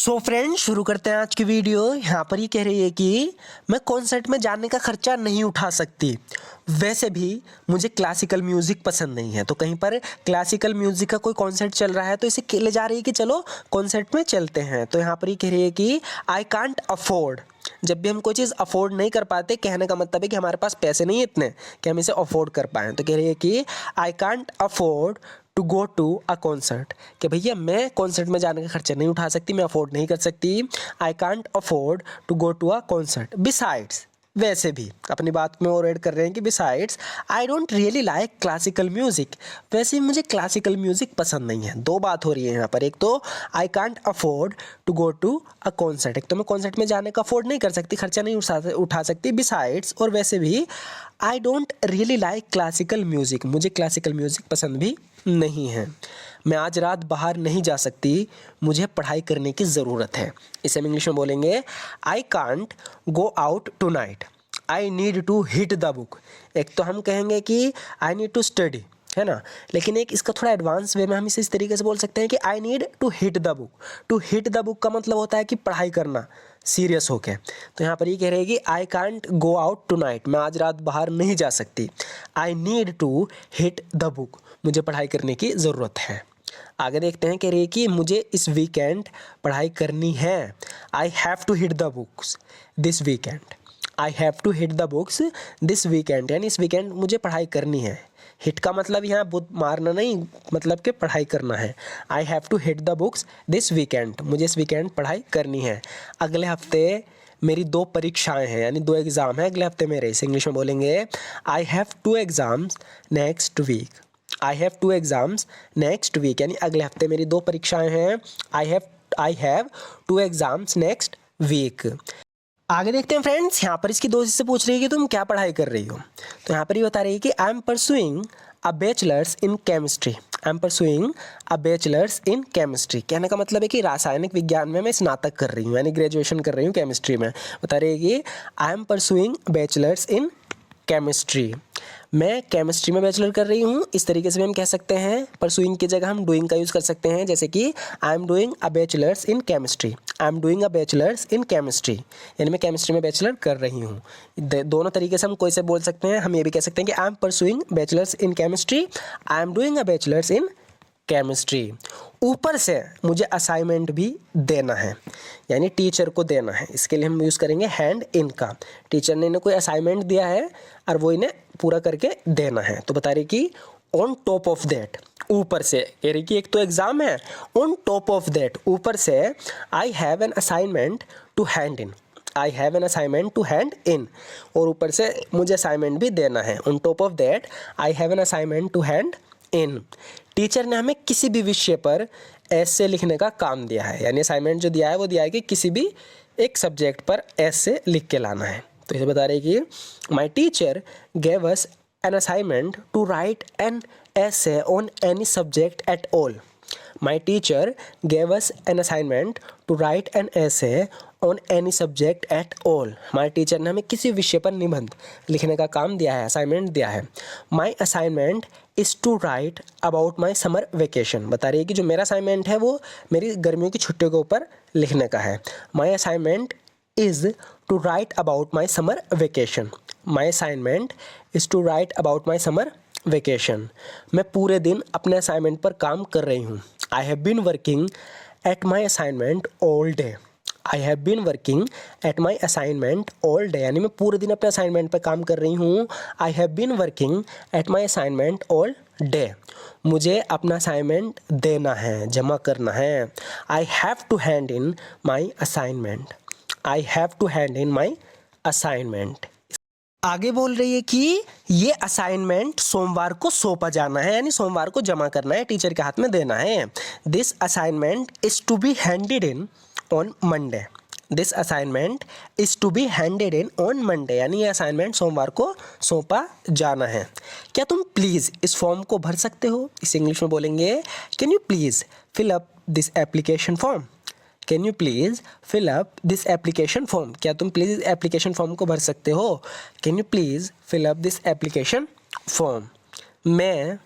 So friend, शुरू करते हैं आज की वीडियो। यहाँ पर ये कह रही है कि मैं कॉन्सर्ट में जाने का खर्चा नहीं उठा सकती। वैसे भी मुझे क्लासिकल म्यूज़िक पसंद नहीं है। तो कहीं पर क्लासिकल म्यूज़िक का कोई कॉन्सर्ट चल रहा है तो इसे ले जा रही है कि चलो कॉन्सर्ट में चलते हैं। तो यहाँ पर ये कह रही है कि आई कांट अफोर्ड। जब भी हम कोई चीज़ अफोर्ड नहीं कर पाते, कहने का मतलब है कि हमारे पास पैसे नहीं है इतने कि हम इसे अफोर्ड कर पाएँ। तो कह रही है कि I can't afford to go to a concert, कि भैया मैं कॉन्सर्ट में जाने का खर्चा नहीं उठा सकती, मैं अफोर्ड नहीं कर सकती। I can't afford to go to a concert. Besides, वैसे भी अपनी बात में और ऐड कर रहे हैं कि besides I don't really like classical music. वैसे भी मुझे क्लासिकल म्यूज़िक पसंद नहीं है। दो बात हो रही है यहाँ पर। एक तो I can't afford to go to a concert, एक तो मैं कॉन्सर्ट में जाने का अफोर्ड नहीं कर सकती, खर्चा नहीं उठा सकती। बिसाइड्स, और वैसे भी I don't really like classical music, मुझे क्लासिकल म्यूज़िक पसंद भी नहीं है। मैं आज रात बाहर नहीं जा सकती, मुझे पढ़ाई करने की ज़रूरत है। इसे हम इंग्लिश में बोलेंगे I can't go out tonight, I need to hit the book. एक तो हम कहेंगे कि आई नीड टू स्टडी, है ना, लेकिन एक इसका थोड़ा एडवांस वे में हम इसे इस तरीके से बोल सकते हैं कि I need to hit the book. To hit the book का मतलब होता है कि पढ़ाई करना सीरियस होके। तो यहाँ पर ये कह रहे हैं कि I can't go out tonight, मैं आज रात बाहर नहीं जा सकती। I need to hit the book, मुझे पढ़ाई करने की ज़रूरत है। आगे देखते हैं, कह रही है कि मुझे इस वीकेंड पढ़ाई करनी है। I have to hit the books this weekend. I have to hit the books this weekend, यानी इस वीकेंड मुझे पढ़ाई करनी है। हिट का मतलब यहाँ बुत मारना नहीं, मतलब कि पढ़ाई करना है। I have to hit the books this weekend, मुझे इस वीकेंड पढ़ाई करनी है। अगले हफ्ते मेरी 2 परीक्षाएं हैं, यानी 2 एग्ज़ाम हैं अगले हफ्ते मेरे। इसे इंग्लिश में बोलेंगे I have 2 exams next week. I have 2 exams next week, यानी अगले हफ्ते मेरी 2 परीक्षाएं हैं। I have 2 exams next week. आगे देखते हैं फ्रेंड्स, यहाँ पर इसकी दोस्त से पूछ रही है कि तुम क्या पढ़ाई कर रही हो। तो यहाँ पर ये बता रही है कि I am pursuing a bachelors in chemistry. I am pursuing a bachelors in chemistry, कहने का मतलब है कि रासायनिक विज्ञान में मैं स्नातक कर रही हूँ, यानी ग्रेजुएशन कर रही हूँ केमिस्ट्री में। बता रही है कि I am pursuing bachelors in chemistry, मैं केमिस्ट्री में बैचलर कर रही हूँ। इस तरीके से भी हम कह सकते हैं, परसुइंग की जगह हम डूइंग का यूज़ कर सकते हैं, जैसे कि I am doing a bachelors in chemistry. I am doing a bachelors in chemistry, यानी मैं केमिस्ट्री में बैचलर कर रही हूँ। दोनों तरीके से हम कोई से बोल सकते हैं। हम ये भी कह सकते हैं कि I am pursuing bachelors in chemistry, I am doing a bachelors in chemistry. ऊपर से मुझे असाइनमेंट भी देना है, यानी टीचर को देना है। इसके लिए हम यूज़ करेंगे हैंड इन का। टीचर ने इन्हें कोई असाइनमेंट दिया है और वो इन्हें पूरा करके देना है। तो बता रही कि ऑन टॉप ऑफ दैट, ऊपर से कह रही कि एक तो एग्ज़ाम है, ऑन टॉप ऑफ दैट, ऊपर से I have an assignment to hand in. I have an assignment to hand in, और ऊपर से मुझे असाइनमेंट भी देना है। On top of that I have an assignment to hand in. Teacher ने हमें किसी भी विषय पर ऐसे लिखने का काम दिया है, यानी असाइनमेंट जो दिया है वो दिया है कि किसी भी एक सब्जेक्ट पर ऐसे लिख के लाना है। तो इसे बता रहे कि my teacher gave us an assignment to write an essay on any subject at all. My teacher gave us an assignment to write an essay on any subject at all. My teacher ने हमें किसी विषय पर निबंध लिखने का काम दिया है, असाइनमेंट दिया है। My assignment is to write about my summer vacation. बता रही है कि जो मेरा असाइनमेंट है वो मेरी गर्मियों की छुट्टियों के ऊपर लिखने का है। My assignment is to write about my summer vacation. My assignment is to write about my summer vacation. मैं पूरे दिन अपने असाइनमेंट पर काम कर रही हूँ। I have been working at my assignment all day. I have been working at my assignment all day, यानी मैं पूरे दिन अपने असाइनमेंट पर काम कर रही हूँ। I have been working at my assignment all day, मुझे अपना असाइनमेंट देना है, जमा करना है। I have to hand in my assignment. I have to hand in my assignment. आगे बोल रही है कि ये असाइनमेंट सोमवार को सौंपा जाना है, यानी सोमवार को जमा करना है, टीचर के हाथ में देना है। This assignment is to be handed in on Monday. This assignment is to be handed in on Monday, यानी ये असाइनमेंट सोमवार को सौंपा जाना है। क्या तुम प्लीज़ इस फॉर्म को भर सकते हो? इस इंग्लिश में बोलेंगे can you please fill up this application form. Can you please fill up this application form, क्या तुम प्लीज़ इस एप्लीकेशन फॉर्म को भर सकते हो? Can you please fill up this application form. मैं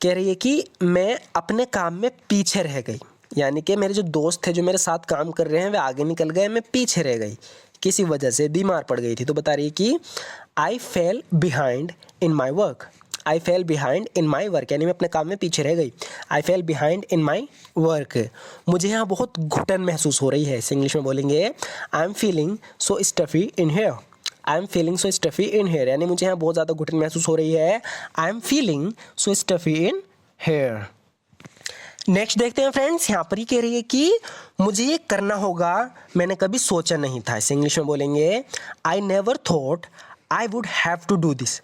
कह रही है कि मैं अपने काम में पीछे रह गई, यानी कि मेरे जो दोस्त थे जो मेरे साथ काम कर रहे हैं वे आगे निकल गए, मैं पीछे रह गई, किसी वजह से बीमार पड़ गई थी। तो बता रही है कि I fell behind in my work. I fell behind in my work यानी मैं अपने काम में पीछे रह गई। I fell behind in my work, मुझे यहाँ बहुत घुटन महसूस हो रही है। इसे इंग्लिश में बोलेंगे I am feeling so stuffy in here. I am feeling so stuffy in here यानी मुझे यहाँ बहुत ज़्यादा घुटन महसूस हो रही है। I am feeling so stuffy in here. Next देखते हैं फ्रेंड्स, यहाँ पर ही कह रही है कि मुझे ये करना होगा, मैंने कभी सोचा नहीं था। इसे इंग्लिश में बोलेंगे I never thought I would have to do this.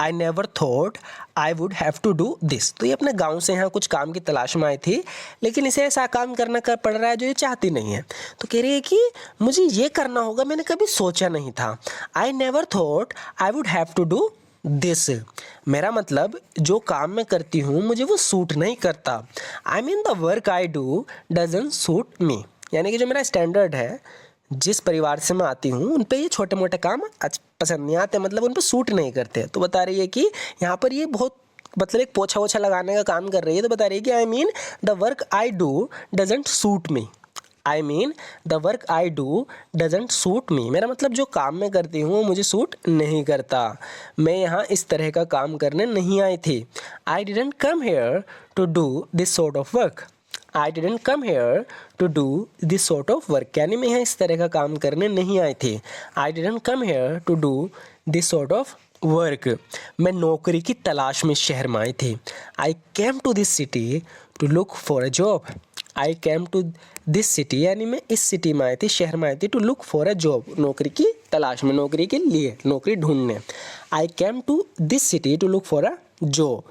I never thought I would have to do this. तो ये अपने गांव से यहाँ कुछ काम की तलाश में आई थी, लेकिन इसे ऐसा काम करना पड़ रहा है जो ये चाहती नहीं है। तो कह रही है कि मुझे ये करना होगा, मैंने कभी सोचा नहीं था। I never thought I would have to do this, मेरा मतलब जो काम मैं करती हूँ मुझे वो सूट नहीं करता। I mean the work I do doesn't suit me, यानी कि जो मेरा स्टैंडर्ड है, जिस परिवार से मैं आती हूँ उन पे ये छोटे मोटे काम पसंद नहीं आते, मतलब उन पे सूट नहीं करते। तो बता रही है कि यहाँ पर ये बहुत मतलब एक पोछा वोछा लगाने का काम कर रही है। तो बता रही है कि I mean the work I do doesn't suit me. I mean the work I do doesn't suit me, मेरा मतलब जो काम मैं करती हूँ वो मुझे सूट नहीं करता। मैं यहाँ इस तरह का काम करने नहीं आई थी। I didn't come here to do this sort of work. I didn't come here to do this sort of work यानी मैं यहाँ इस तरह का काम करने नहीं आई थी। I didn't come here to do this sort of work, मैं नौकरी की तलाश में शहर में आई थी। I came to this city to look for a job. I came to this city यानी मैं इस सिटी में आई थी, शहर में आई थी, to look for a job, नौकरी की तलाश में, नौकरी के लिए, नौकरी ढूंढने। I came to this city to look for a job,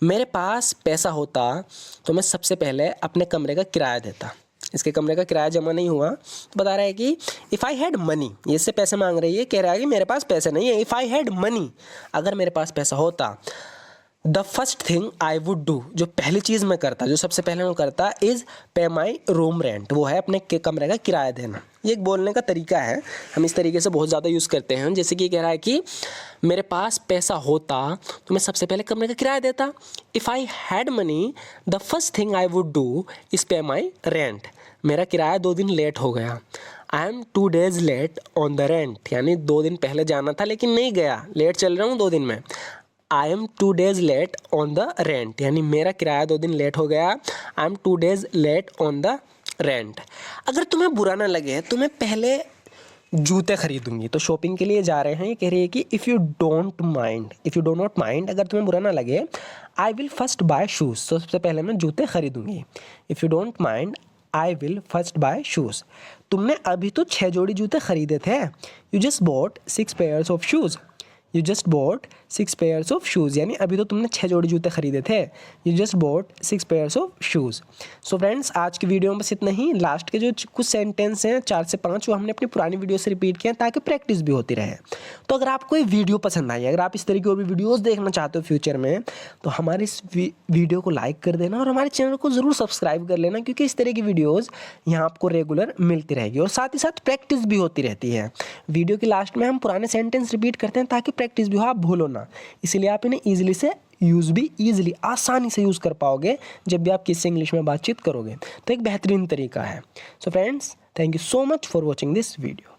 मेरे पास पैसा होता तो मैं सबसे पहले अपने कमरे का किराया देता। इसके कमरे का किराया जमा नहीं हुआ, तो बता रहा है कि इफ़ आई हैड मनी, ये इससे पैसे मांग रही है, कह रहा है कि मेरे पास पैसे नहीं है। इफ़ आई हैड मनी, अगर मेरे पास पैसा होता, the first thing I would do, जो पहली चीज़ मैं करता, जो सबसे पहले मैं करता, इज़ पे माई रूम रेंट, वो है अपने कमरे का किराया देना। ये एक बोलने का तरीका है, हम इस तरीके से बहुत ज़्यादा यूज़ करते हैं। जैसे कि कह रहा है कि मेरे पास पैसा होता तो मैं सबसे पहले कमरे का किराया देता। If I had money the first thing I would do is पे माई रेंट, मेरा किराया 2 दिन लेट हो गया। I am 2 days late on the rent, यानी 2 दिन पहले जाना था लेकिन नहीं गया, लेट चल रहा हूँ 2 दिन में। I am 2 days late on the rent, यानी मेरा किराया 2 दिन लेट हो गया। I am 2 days late on the rent. अगर तुम्हें बुरा ना लगे तो मैं पहले जूते खरीदूंगी। तो शॉपिंग के लिए जा रहे हैं, ये कह रही है कि if you do not mind, अगर तुम्हें बुरा ना लगे, I will first buy shoes, तो सबसे पहले मैं जूते खरीदूंगी। If you don't mind I will first buy shoes, तुमने अभी तो 6 जोड़ी जूते खरीदे थे। You just bought 6 pairs of shoes. You just bought 6 pairs of shoes, यानी अभी तो तुमने 6 जोड़ी जूते खरीदे थे। You just bought 6 pairs of shoes. So friends, आज की वीडियो में बस इतना ही। लास्ट के जो कुछ सेंटेंस हैं 4 से 5 वो हमने अपनी पुरानी वीडियो से रिपीट किए हैं ताकि प्रैक्टिस भी होती रहे। तो अगर आपको ये वीडियो पसंद आई, अगर आप इस तरह की और भी वीडियोज़ देखना चाहते हो फ्यूचर में, तो हमारे इस वीडियो को लाइक कर देना और हमारे चैनल को ज़रूर सब्सक्राइब कर लेना, क्योंकि इस तरह की वीडियोज़ यहाँ आपको रेगुलर मिलती रहेगी और साथ ही साथ प्रैक्टिस भी होती रहती है। वीडियो के लास्ट में हम पुराने सेंटेंस रिपीट करते हैं ताकि प्रैक्टिस भी हो, आप भूलो ना। इसीलिए आप इन्हें ईजिली आसानी से यूज़ कर पाओगे जब भी आप किसी इंग्लिश में बातचीत करोगे। तो एक बेहतरीन तरीका है। So friends, thank you so much for watching this video.